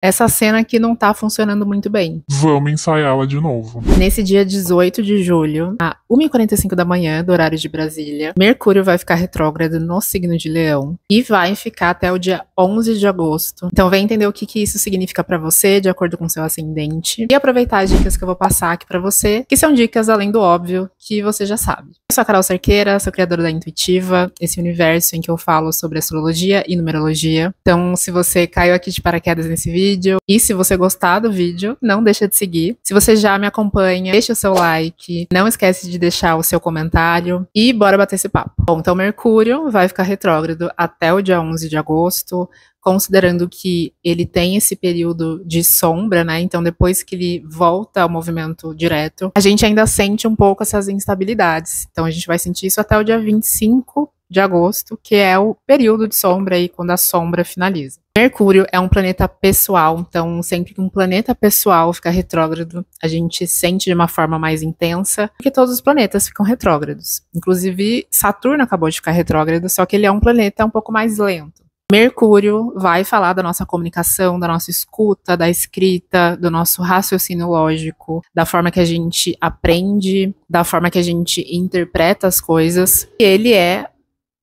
Essa cena aqui não tá funcionando muito bem. Vamos ensaiá-la de novo. Nesse dia 18 de julho, a 1h45 da manhã, do horário de Brasília, Mercúrio vai ficar retrógrado no signo de Leão e vai ficar até o dia 11 de agosto. Então vem entender o que isso significa pra você, de acordo com seu ascendente, e aproveitar as dicas que eu vou passar aqui pra você, que são dicas além do óbvio, que você já sabe. Eu sou a Carol Cerqueira, sou criadora da Intuitiva, esse universo em que eu falo sobre astrologia e numerologia. Então, se você caiu aqui de paraquedas nesse vídeo, e se você gostar do vídeo, não deixa de seguir. Se você já me acompanha, deixa o seu like, não esquece de deixar o seu comentário e bora bater esse papo. Bom, então Mercúrio vai ficar retrógrado até o dia 11 de agosto, considerando que ele tem esse período de sombra, né? Então, depois que ele volta ao movimento direto, a gente ainda sente um pouco essas instabilidades. Então, a gente vai sentir isso até o dia 25 de agosto, que é o período de sombra aí, quando a sombra finaliza. Mercúrio é um planeta pessoal, então sempre que um planeta pessoal fica retrógrado, a gente sente de uma forma mais intensa, porque todos os planetas ficam retrógrados. Inclusive, Saturno acabou de ficar retrógrado, só que ele é um planeta um pouco mais lento. Mercúrio vai falar da nossa comunicação, da nossa escuta, da escrita, do nosso raciocínio lógico, da forma que a gente aprende, da forma que a gente interpreta as coisas. E ele é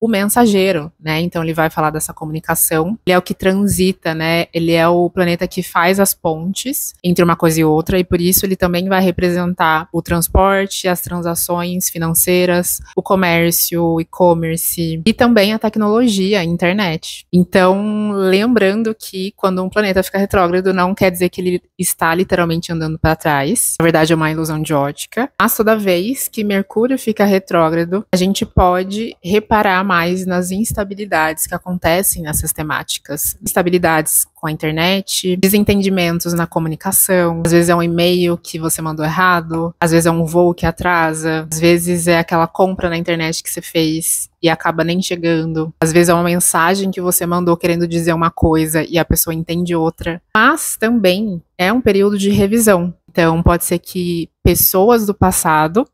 o mensageiro, né? Então ele vai falar dessa comunicação. Ele é o que transita, né? Ele é o planeta que faz as pontes entre uma coisa e outra, e por isso ele também vai representar o transporte, as transações financeiras, o comércio, o e-commerce e também a tecnologia, a internet. Então, lembrando que quando um planeta fica retrógrado, não quer dizer que ele está literalmente andando para trás. Na verdade, é uma ilusão de ótica. Mas toda vez que Mercúrio fica retrógrado, a gente pode reparar mais nas instabilidades que acontecem nessas temáticas. Instabilidades com a internet, desentendimentos na comunicação, às vezes é um e-mail que você mandou errado, às vezes é um voo que atrasa, às vezes é aquela compra na internet que você fez e acaba nem chegando, às vezes é uma mensagem que você mandou querendo dizer uma coisa e a pessoa entende outra. Mas também é um período de revisão. Então pode ser que pessoas do passado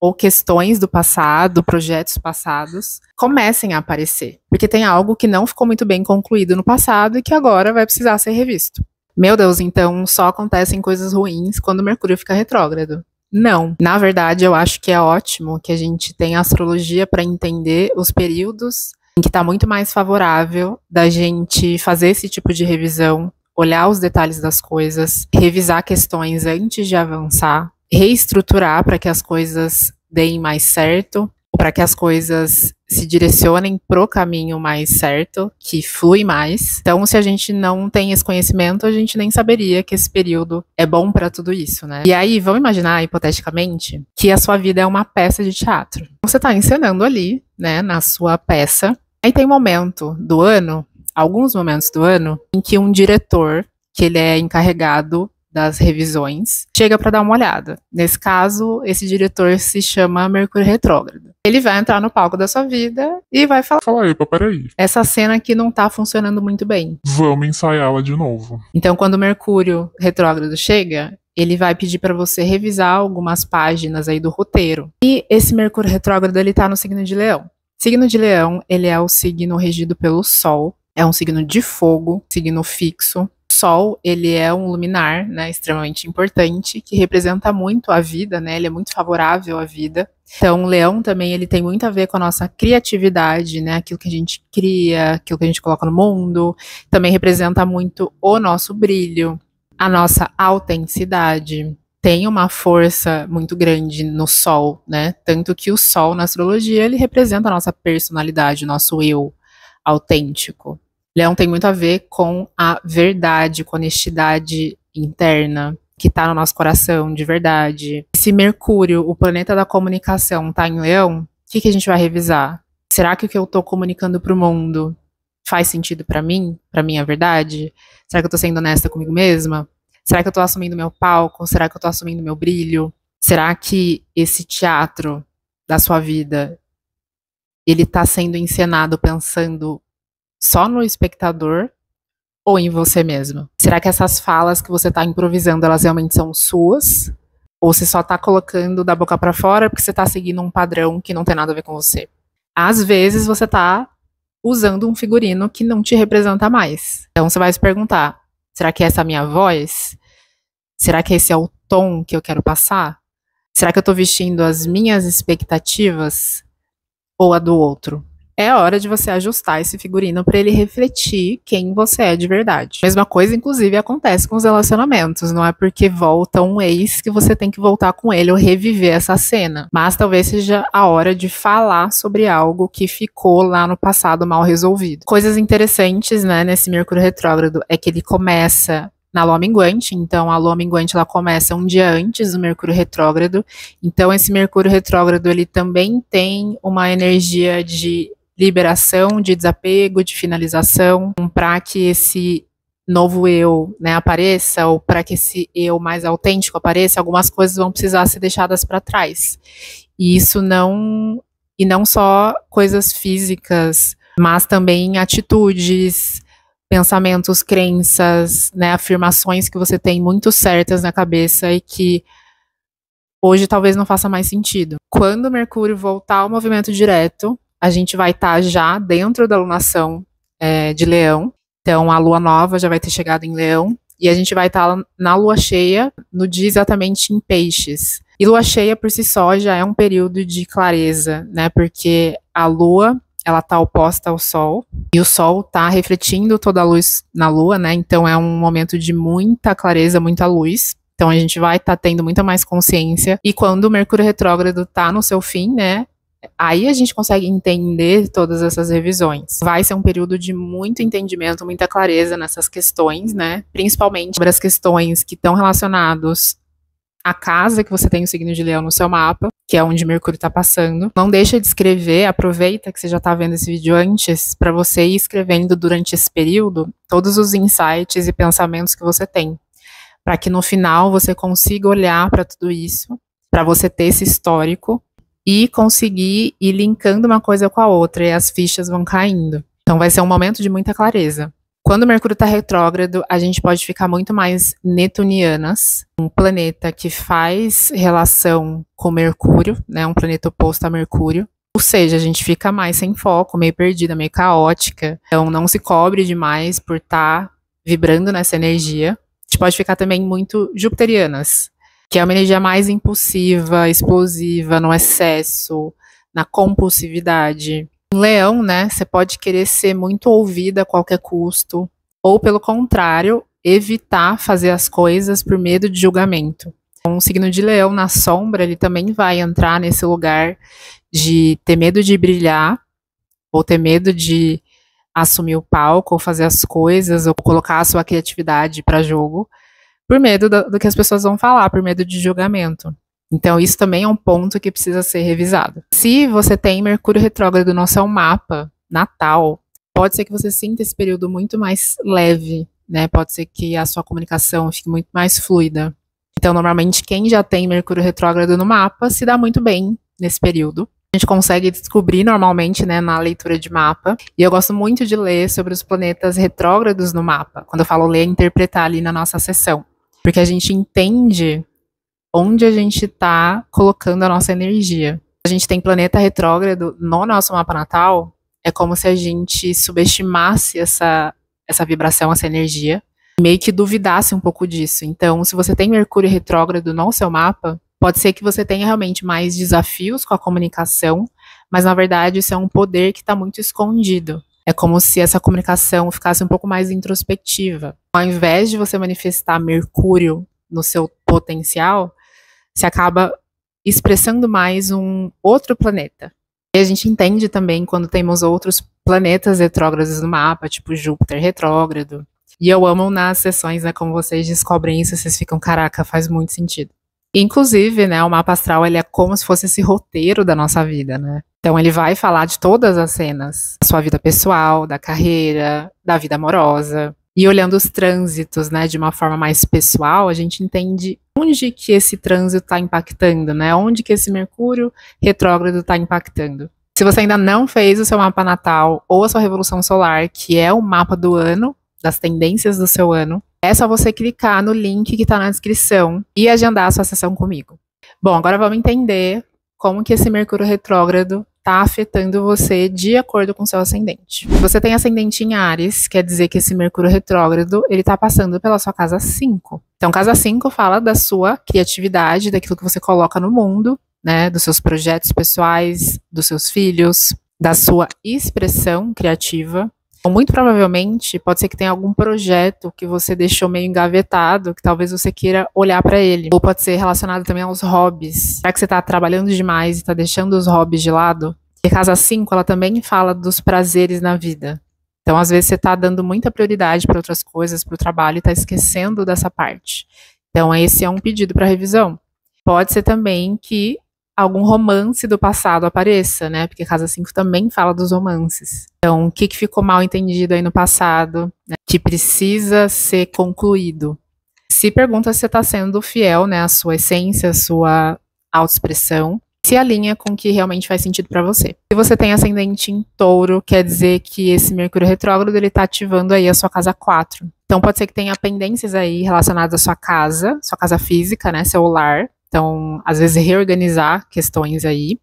ou questões do passado, projetos passados, comecem a aparecer. Porque tem algo que não ficou muito bem concluído no passado e que agora vai precisar ser revisto. Meu Deus, então só acontecem coisas ruins quando Mercúrio fica retrógrado. Não. Na verdade, eu acho que é ótimo que a gente tenha astrologia para entender os períodos em que está muito mais favorável da gente fazer esse tipo de revisão, olhar os detalhes das coisas, revisar questões antes de avançar, reestruturar para que as coisas deem mais certo, ou para que as coisas se direcionem pro caminho mais certo, que flui mais. Então, se a gente não tem esse conhecimento, a gente nem saberia que esse período é bom para tudo isso, né? E aí, vamos imaginar, hipoteticamente, que a sua vida é uma peça de teatro. Você está encenando ali, né, na sua peça. Aí tem momento do ano, alguns momentos do ano, em que um diretor, que ele é encarregado das revisões, chega para dar uma olhada. Nesse caso, esse diretor se chama Mercúrio retrógrado. Ele vai entrar no palco da sua vida e vai falar: Fala aí, peraí. essa cena aqui não tá funcionando muito bem. Vamos ensaiá-la de novo. Então, quando o Mercúrio retrógrado chega, ele vai pedir para você revisar algumas páginas aí do roteiro. E esse Mercúrio retrógrado, ele tá no signo de Leão. Signo de Leão, ele é o signo regido pelo Sol, é um signo de fogo, signo fixo. Sol, ele é um luminar, né, extremamente importante, que representa muito a vida, né, ele é muito favorável à vida. Então, o Leão também, ele tem muito a ver com a nossa criatividade, né, aquilo que a gente cria, aquilo que a gente coloca no mundo. Também representa muito o nosso brilho, a nossa autenticidade. Tem uma força muito grande no Sol, né, tanto que o Sol, na astrologia, ele representa a nossa personalidade, o nosso eu autêntico. Leão tem muito a ver com a verdade, com a honestidade interna, que está no nosso coração, de verdade. Se Mercúrio, o planeta da comunicação, está em Leão, o que a gente vai revisar? Será que o que eu estou comunicando para o mundo faz sentido para mim? Para mim é verdade? Será que eu estou sendo honesta comigo mesma? Será que eu estou assumindo meu palco? Será que eu estou assumindo meu brilho? Será que esse teatro da sua vida, ele está sendo encenado pensando só no espectador ou em você mesmo? Será que essas falas que você tá improvisando, elas realmente são suas? Ou você só tá colocando da boca pra fora porque você tá seguindo um padrão que não tem nada a ver com você? Às vezes você tá usando um figurino que não te representa mais. Então você vai se perguntar, Será que essa é a minha voz? Será que esse é o tom que eu quero passar? Será que eu tô vestindo as minhas expectativas ou a do outro? É hora de você ajustar esse figurino para ele refletir quem você é de verdade. Mesma coisa, inclusive, acontece com os relacionamentos. Não é porque volta um ex que você tem que voltar com ele ou reviver essa cena. Mas talvez seja a hora de falar sobre algo que ficou lá no passado mal resolvido. Coisas interessantes, né, nesse Mercúrio retrógrado é que ele começa na lua minguante, então a lua minguante ela começa um dia antes do Mercúrio retrógrado. Então esse Mercúrio retrógrado ele também tem uma energia de liberação, de desapego, de finalização, para que esse novo eu, né, apareça, ou para que esse eu mais autêntico apareça, algumas coisas vão precisar ser deixadas para trás. E isso não só coisas físicas, mas também atitudes, pensamentos, crenças, né, afirmações que você tem muito certas na cabeça e que hoje talvez não faça mais sentido. Quando o Mercúrio voltar ao movimento direto, a gente vai estar já dentro da lunação de Leão. Então, a lua nova já vai ter chegado em Leão. E a gente vai estar na lua cheia, no dia exatamente em Peixes. E lua cheia, por si só, já é um período de clareza, né? Porque a lua, ela está oposta ao sol. E o sol está refletindo toda a luz na lua, né? Então, é um momento de muita clareza, muita luz. Então, a gente vai estar tendo muita mais consciência. E quando o Mercúrio retrógrado está no seu fim, né? Aí a gente consegue entender todas essas revisões. Vai ser um período de muito entendimento, muita clareza nessas questões, né? Principalmente sobre as questões que estão relacionadas à casa que você tem o signo de Leão no seu mapa, que é onde Mercúrio está passando. Não deixa de escrever, aproveita que você já está vendo esse vídeo antes, para você ir escrevendo durante esse período todos os insights e pensamentos que você tem, para que no final você consiga olhar para tudo isso, para você ter esse histórico e conseguir ir linkando uma coisa com a outra, e as fichas vão caindo. Então vai ser um momento de muita clareza. Quando o Mercúrio está retrógrado, a gente pode ficar muito mais netunianas, um planeta que faz relação com Mercúrio, né, um planeta oposto a Mercúrio. Ou seja, a gente fica mais sem foco, meio perdida, meio caótica. Então não se cobre demais por estar vibrando nessa energia. A gente pode ficar também muito jupiterianas, que é uma energia mais impulsiva, explosiva, no excesso, na compulsividade. Em Leão, né, você pode querer ser muito ouvida a qualquer custo, ou pelo contrário, evitar fazer as coisas por medo de julgamento. Um signo de Leão na sombra, ele também vai entrar nesse lugar de ter medo de brilhar, ou ter medo de assumir o palco, ou fazer as coisas, ou colocar a sua criatividade para jogo, por medo do que as pessoas vão falar, por medo de julgamento. Então, isso também é um ponto que precisa ser revisado. Se você tem Mercúrio retrógrado no seu mapa natal, pode ser que você sinta esse período muito mais leve, né? Pode ser que a sua comunicação fique muito mais fluida. Então, normalmente, quem já tem Mercúrio retrógrado no mapa se dá muito bem nesse período. A gente consegue descobrir normalmente, né, na leitura de mapa. E eu gosto muito de ler sobre os planetas retrógrados no mapa. Quando eu falo ler, é interpretar ali na nossa sessão. Porque a gente entende onde a gente está colocando a nossa energia. A gente tem planeta retrógrado no nosso mapa natal, é como se a gente subestimasse essa vibração, essa energia, meio que duvidasse um pouco disso. Então, se você tem Mercúrio retrógrado no seu mapa, pode ser que você tenha realmente mais desafios com a comunicação, mas na verdade isso é um poder que está muito escondido. É como se essa comunicação ficasse um pouco mais introspectiva. Ao invés de você manifestar Mercúrio no seu potencial, você acaba expressando mais um outro planeta. E a gente entende também quando temos outros planetas retrógrados no mapa, tipo Júpiter retrógrado. E eu amo nas sessões, né, como vocês descobrem isso, vocês ficam, caraca, faz muito sentido. Inclusive, né, o mapa astral, ele é como se fosse esse roteiro da nossa vida, né? Então ele vai falar de todas as cenas, da sua vida pessoal, da carreira, da vida amorosa. E olhando os trânsitos, né, de uma forma mais pessoal, a gente entende onde que esse trânsito está impactando, né? Onde que esse Mercúrio retrógrado está impactando. Se você ainda não fez o seu mapa natal ou a sua revolução solar, que é o mapa do ano, das tendências do seu ano, é só você clicar no link que está na descrição e agendar a sua sessão comigo. Bom, agora vamos entender como que esse Mercúrio retrógrado tá afetando você de acordo com o seu ascendente. Você tem ascendente em Áries, quer dizer que esse Mercúrio retrógrado, ele tá passando pela sua casa 5. Então, casa 5 fala da sua criatividade, daquilo que você coloca no mundo, né, dos seus projetos pessoais, dos seus filhos, da sua expressão criativa. Então, muito provavelmente, pode ser que tenha algum projeto que você deixou meio engavetado, que talvez você queira olhar para ele. Ou pode ser relacionado também aos hobbies. Será que você está trabalhando demais e está deixando os hobbies de lado? Porque casa 5, ela também fala dos prazeres na vida. Então, às vezes, você está dando muita prioridade para outras coisas, para o trabalho, e está esquecendo dessa parte. Então, esse é um pedido para revisão. Pode ser também que algum romance do passado apareça, né? Porque casa 5 também fala dos romances. Então, o que ficou mal entendido aí no passado, né, que precisa ser concluído. Se pergunta se você está sendo fiel, né, à sua essência, à sua autoexpressão, se alinha com o que realmente faz sentido para você. Se você tem ascendente em Touro, quer dizer que esse Mercúrio retrógrado, ele está ativando aí a sua casa 4. Então, pode ser que tenha pendências aí relacionadas à sua casa física, né, seu lar. Então, às vezes, reorganizar questões aí.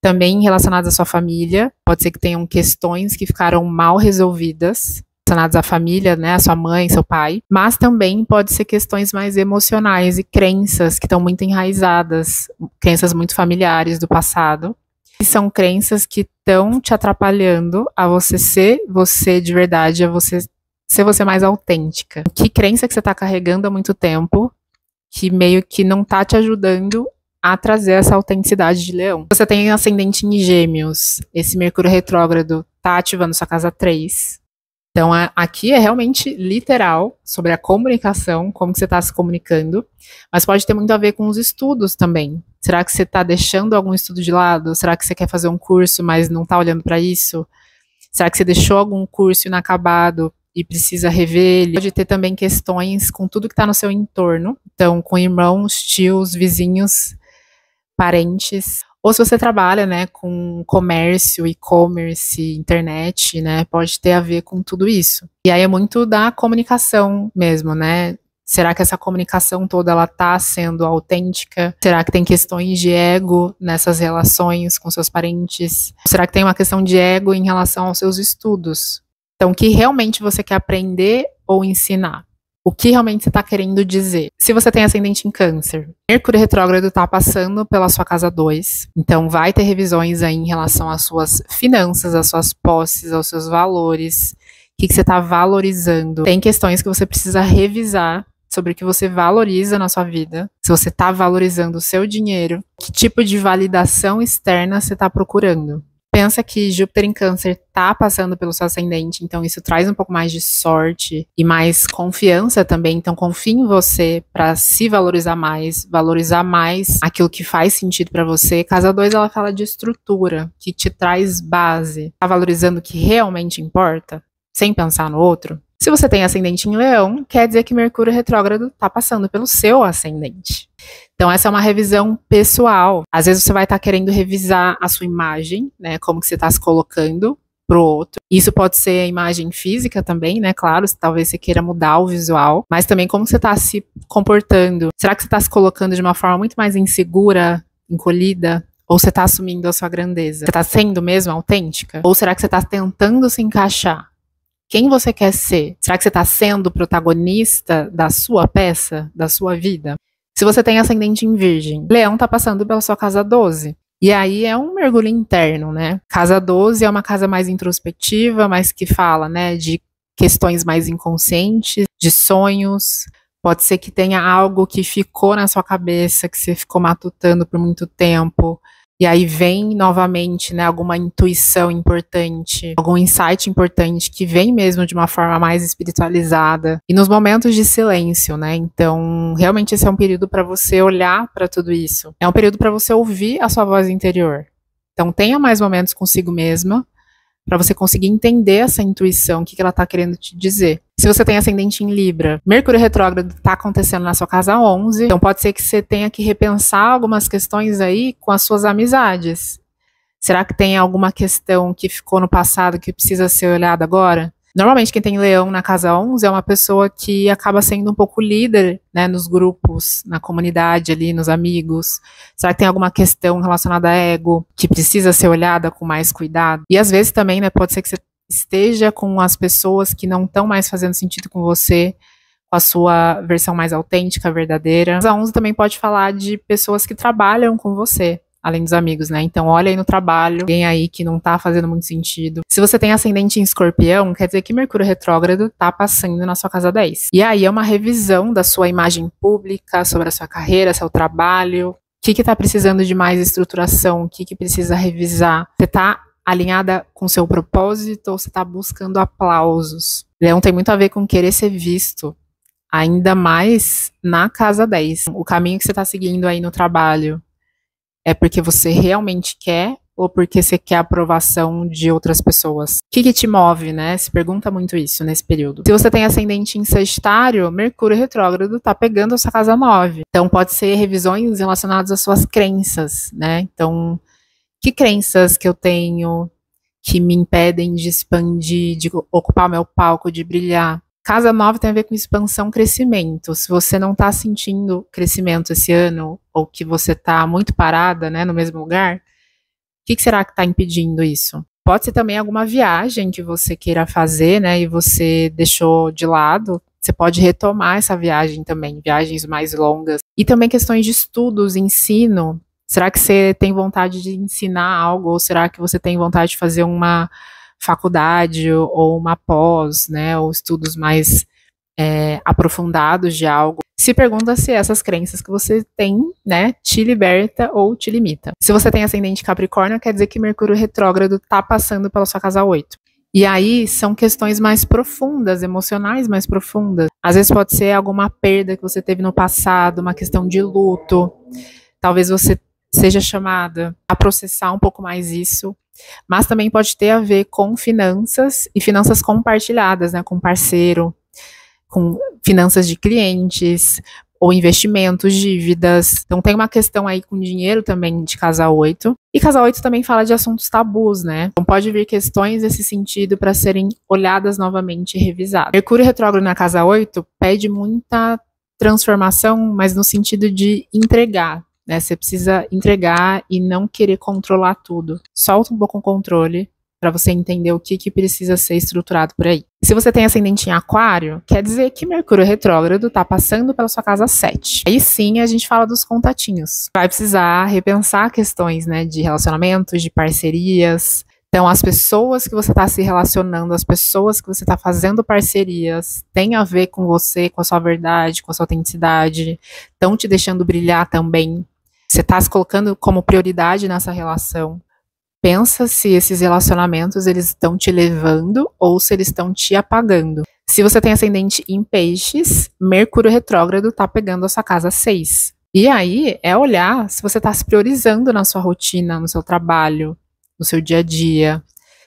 Também relacionadas à sua família. Pode ser que tenham questões que ficaram mal resolvidas, relacionadas à família, né, à sua mãe, seu pai. Mas também pode ser questões mais emocionais e crenças que estão muito enraizadas, crenças muito familiares do passado. E são crenças que estão te atrapalhando a você ser você de verdade, a você ser você mais autêntica. Que crença que você está carregando há muito tempo, que meio que não tá te ajudando a trazer essa autenticidade de Leão. Você tem ascendente em Gêmeos, esse Mercúrio retrógrado tá ativando sua casa 3. Então, aqui é realmente literal sobre a comunicação, como que você está se comunicando, mas pode ter muito a ver com os estudos também. Será que você está deixando algum estudo de lado? Será que você quer fazer um curso, mas não está olhando para isso? Será que você deixou algum curso inacabado e precisa rever ele? Pode ter também questões com tudo que está no seu entorno, então com irmãos, tios, vizinhos, parentes. Ou se você trabalha, né, com comércio, e-commerce, internet, né, pode ter a ver com tudo isso. E aí é muito da comunicação mesmo, né? Será que essa comunicação toda ela tá sendo autêntica? Será que tem questões de ego nessas relações com seus parentes? Será que tem uma questão de ego em relação aos seus estudos? Então, o que realmente você quer aprender ou ensinar? O que realmente você está querendo dizer? Se você tem ascendente em Câncer, Mercúrio retrógrado está passando pela sua casa 2, então vai ter revisões aí em relação às suas finanças, às suas posses, aos seus valores, o que você está valorizando. Tem questões que você precisa revisar sobre o que você valoriza na sua vida, se você está valorizando o seu dinheiro, que tipo de validação externa você está procurando. Pensa que Júpiter em Câncer tá passando pelo seu ascendente, então isso traz um pouco mais de sorte e mais confiança também. Então confie em você para se valorizar mais aquilo que faz sentido para você. Casa 2 ela fala de estrutura, que te traz base. Tá valorizando o que realmente importa, sem pensar no outro? Se você tem ascendente em Leão, quer dizer que Mercúrio retrógrado tá passando pelo seu ascendente. Então essa é uma revisão pessoal. Às vezes você vai estar querendo revisar a sua imagem, né, como que você está se colocando pro outro. Isso pode ser a imagem física também, né, claro, talvez você queira mudar o visual, mas também como você está se comportando. Será que você está se colocando de uma forma muito mais insegura, encolhida? Ou você está assumindo a sua grandeza? Você está sendo mesmo autêntica? Ou será que você está tentando se encaixar? Quem você quer ser? Será que você está sendo o protagonista da sua peça, da sua vida? Se você tem ascendente em Virgem, Leão está passando pela sua casa 12. E aí é um mergulho interno, né? Casa 12 é uma casa mais introspectiva, mas que fala, né, de questões mais inconscientes, de sonhos. Pode ser que tenha algo que ficou na sua cabeça, que você ficou matutando por muito tempo. E aí vem novamente, né, alguma intuição importante, algum insight importante que vem mesmo de uma forma mais espiritualizada. E nos momentos de silêncio, né? Então, realmente esse é um período para você olhar para tudo isso. É um período para você ouvir a sua voz interior. Então, tenha mais momentos consigo mesma, para você conseguir entender essa intuição, o que ela está querendo te dizer. Se você tem ascendente em Libra, Mercúrio retrógrado está acontecendo na sua casa 11, então pode ser que você tenha que repensar algumas questões aí com as suas amizades. Será que tem alguma questão que ficou no passado que precisa ser olhada agora? Normalmente quem tem leão na casa 11 é uma pessoa que acaba sendo um pouco líder, né, nos grupos, na comunidade ali, nos amigos. Será que tem alguma questão relacionada a ego que precisa ser olhada com mais cuidado? E às vezes também, né, pode ser que você esteja com as pessoas que não estão mais fazendo sentido com você, com a sua versão mais autêntica, verdadeira. A 11 também pode falar de pessoas que trabalham com você, além dos amigos, né? Então, olha aí no trabalho, alguém aí que não tá fazendo muito sentido. Se você tem ascendente em Escorpião, quer dizer que Mercúrio retrógrado tá passando na sua casa 10. E aí é uma revisão da sua imagem pública, sobre a sua carreira, seu trabalho. O que tá precisando de mais estruturação? O que precisa revisar? Você tá alinhada com seu propósito ou você tá buscando aplausos? Leão tem muito a ver com querer ser visto, ainda mais na casa 10. O caminho que você tá seguindo aí no trabalho é porque você realmente quer ou porque você quer a aprovação de outras pessoas? O que te move, né? Se pergunta muito isso nesse período. Se você tem ascendente em Sagitário, Mercúrio retrógrado tá pegando a sua casa 9. Então pode ser revisões relacionadas às suas crenças, né? Então, que crenças que eu tenho que me impedem de expandir, de ocupar meu palco, de brilhar? Casa 9 tem a ver com expansão, crescimento. Se você não está sentindo crescimento esse ano, ou que você está muito parada, né, no mesmo lugar, o que será que está impedindo isso? Pode ser também alguma viagem que você queira fazer, né, e você deixou de lado. Você pode retomar essa viagem também, viagens mais longas. E também questões de estudos, ensino. Será que você tem vontade de ensinar algo, ou será que você tem vontade de fazer uma faculdade ou uma pós, né, ou estudos mais aprofundados de algo? Se pergunta se essas crenças que você tem, né, te liberta ou te limita. Se você tem ascendente Capricórnio, quer dizer que Mercúrio retrógrado tá passando pela sua casa 8. E aí são questões mais profundas, emocionais mais profundas. Às vezes pode ser alguma perda que você teve no passado, uma questão de luto. Talvez você seja chamada a processar um pouco mais isso. Mas também pode ter a ver com finanças e finanças compartilhadas, né, com parceiro, com finanças de clientes, ou investimentos, dívidas. Então tem uma questão aí com dinheiro também de casa 8. E casa 8 também fala de assuntos tabus, né? Então pode vir questões nesse sentido para serem olhadas novamente e revisadas. Mercúrio retrógrado na casa 8 pede muita transformação, mas no sentido de entregar. Né, você precisa entregar e não querer controlar tudo. Solta um pouco o controle para você entender o que precisa ser estruturado por aí. Se você tem ascendente em Aquário, quer dizer que Mercúrio retrógrado está passando pela sua casa 7. Aí sim a gente fala dos contatinhos. Vai precisar repensar questões, né, de relacionamentos, de parcerias. Então, as pessoas que você está se relacionando, as pessoas que você está fazendo parcerias, tem a ver com você, com a sua verdade, com a sua autenticidade, estão te deixando brilhar também. Você está se colocando como prioridade nessa relação. Pensa se esses relacionamentos eles estão te levando ou se eles estão te apagando. Se você tem ascendente em Peixes, Mercúrio retrógrado está pegando a sua casa 6. E aí é olhar se você está se priorizando na sua rotina, no seu trabalho, no seu dia a dia,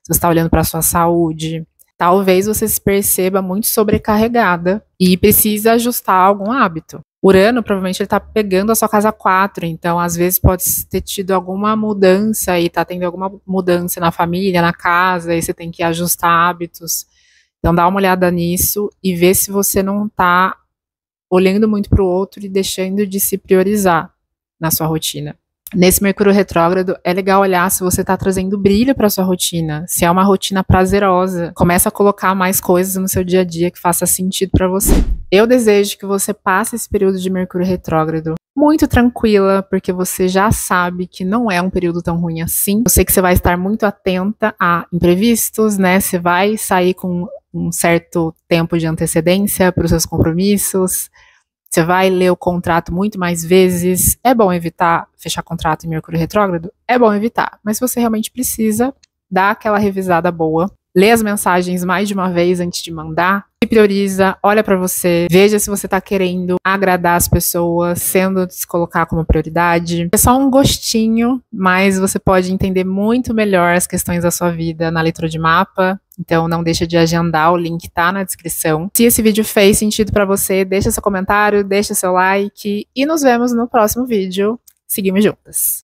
se você está olhando para a sua saúde. Talvez você se perceba muito sobrecarregada e precisa ajustar algum hábito. Urano, provavelmente, ele tá pegando a sua casa 4, então, às vezes, pode ter tido alguma mudança e tá tendo alguma mudança na família, na casa, e você tem que ajustar hábitos. Então, dá uma olhada nisso e vê se você não tá olhando muito pro outro e deixando de se priorizar na sua rotina. Nesse Mercúrio retrógrado, é legal olhar se você está trazendo brilho para sua rotina, se é uma rotina prazerosa. Começa a colocar mais coisas no seu dia a dia que faça sentido para você. Eu desejo que você passe esse período de Mercúrio retrógrado muito tranquila, porque você já sabe que não é um período tão ruim assim. Eu sei que você vai estar muito atenta a imprevistos, né? Você vai sair com um certo tempo de antecedência para os seus compromissos. Você vai ler o contrato muito mais vezes. É bom evitar fechar contrato em Mercúrio retrógrado? É bom evitar. Mas se você realmente precisa, dá aquela revisada boa. Lê as mensagens mais de uma vez antes de mandar. Se prioriza, olha pra você. Veja se você tá querendo agradar as pessoas, sendo se colocar como prioridade. É só um gostinho, mas você pode entender muito melhor as questões da sua vida na leitura de mapa. Então não deixa de agendar, o link tá na descrição. Se esse vídeo fez sentido pra você, deixa seu comentário, deixa seu like e nos vemos no próximo vídeo. Seguimos juntas!